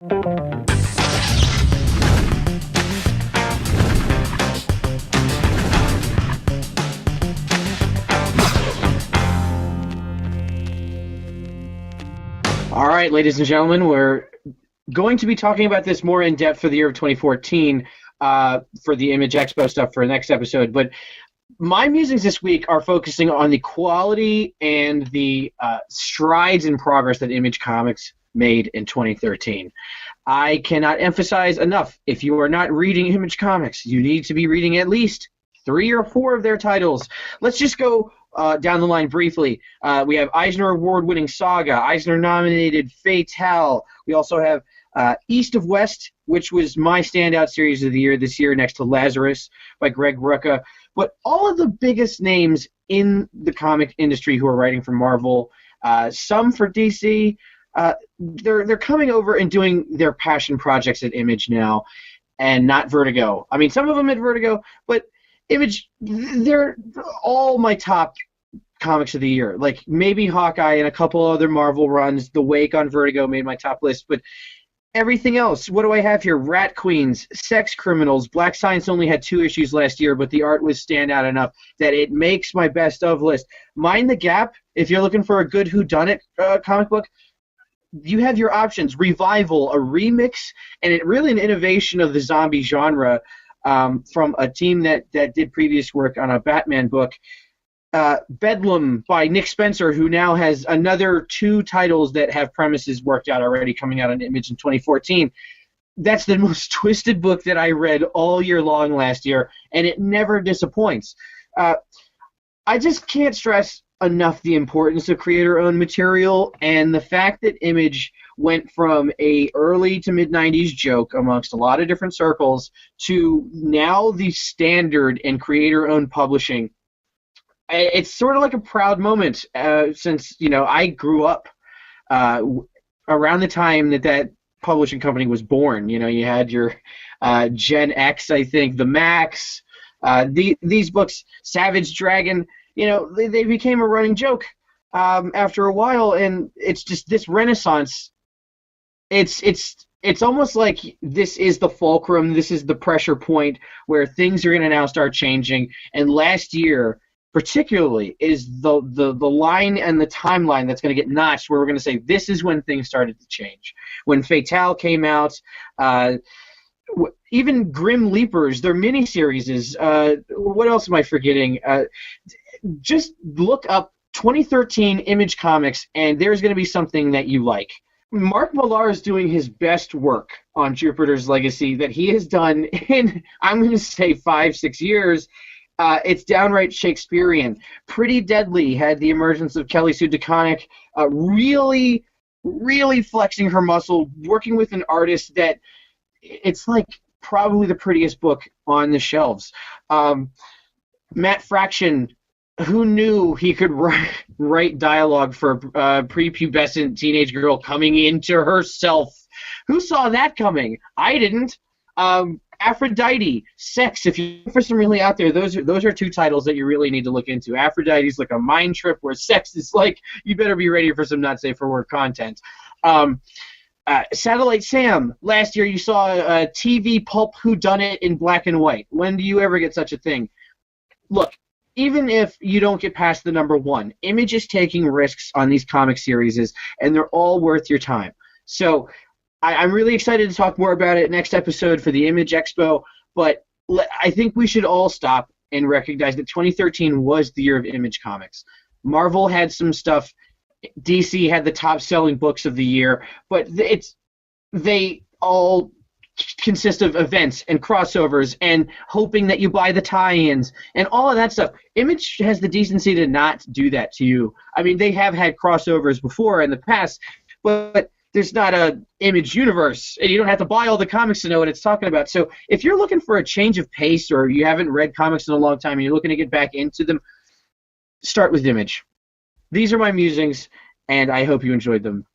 All right, ladies and gentlemen, we're going to be talking about this more in depth for the year of 2014 for the Image Expo stuff for the next episode. But my musings this week are focusing on the quality and the strides in progress that Image Comics made in 2013. I cannot emphasize enough, if you are not reading Image Comics, you need to be reading at least 3 or 4 of their titles. Let's just go down the line briefly. We have Eisner Award-winning Saga, Eisner-nominated Fatale. We also have East of West, which was my standout series of the year this year, next to Lazarus by Greg Rucka. But all of the biggest names in the comic industry who are writing for Marvel, some for DC, they're coming over and doing their passion projects at Image now, and not Vertigo. I mean, some of them at Vertigo, but Image, they're all my top comics of the year. Like maybe Hawkeye and a couple other Marvel runs. The Wake on Vertigo made my top list, but everything else, what do I have here? Rat Queens, Sex Criminals, Black Science only had 2 issues last year, but the art was standout enough that it makes my best of list. Mind the Gap, if you're looking for a good whodunit comic book, you have your options. Revival, a remix, and really an innovation of the zombie genre. From a team that did previous work on a Batman book. Bedlam by Nick Spencer, who now has another 2 titles that have premises worked out already coming out on Image in 2014. That's the most twisted book that I read all year long last year, and it never disappoints. I just can't stress enough the importance of creator-owned material, and the fact that Image went from a early to mid-90s joke amongst a lot of different circles to now the standard in creator-owned publishing. It's sort of like a proud moment since, I grew up around the time that publishing company was born. You had your Gen X, I think, the Max, these books, Savage Dragon, they became a running joke after a while, and it's just this renaissance. It's almost like this is the fulcrum, this is the pressure point where things are going to now start changing. And last year, particularly, is the line and the timeline that's going to get notched where we're going to say this is when things started to change. When Fatale came out, even Grim Leapers, their miniseries, what else am I forgetting? Just look up 2013 Image Comics, and there's going to be something that you like. Mark Millar is doing his best work on Jupiter's Legacy that he has done in, I'm going to say, 5-6 years. It's downright Shakespearean. Pretty Deadly had the emergence of Kelly Sue DeConnick, really, really flexing her muscle, working with an artist that it's like probably the prettiest book on the shelves. Matt Fraction, who knew he could write dialogue for a prepubescent teenage girl coming into herself? Who saw that coming? I didn't. Aphrodite, Sex. If you're for some really out there, those are 2 titles that you really need to look into. Aphrodite's like a mind trip, where Sex is like you better be ready for some not safe for work content. Satellite Sam. Last year you saw a TV pulp whodunit in black and white. When do you ever get such a thing? Look, even if you don't get past the number 1, Image is taking risks on these comic series, and they're all worth your time. So I'm really excited to talk more about it next episode for the Image Expo, but I think we should all stop and recognize that 2013 was the year of Image Comics. Marvel had some stuff. DC had the top-selling books of the year, but they all consist of events and crossovers and hoping that you buy the tie-ins and all of that stuff. Image has the decency to not do that to you. I mean, they have had crossovers before in the past, but there's not a Image universe, and you don't have to buy all the comics to know what it's talking about. So if you're looking for a change of pace, or you haven't read comics in a long time and you're looking to get back into them, start with Image. These are my musings, and I hope you enjoyed them.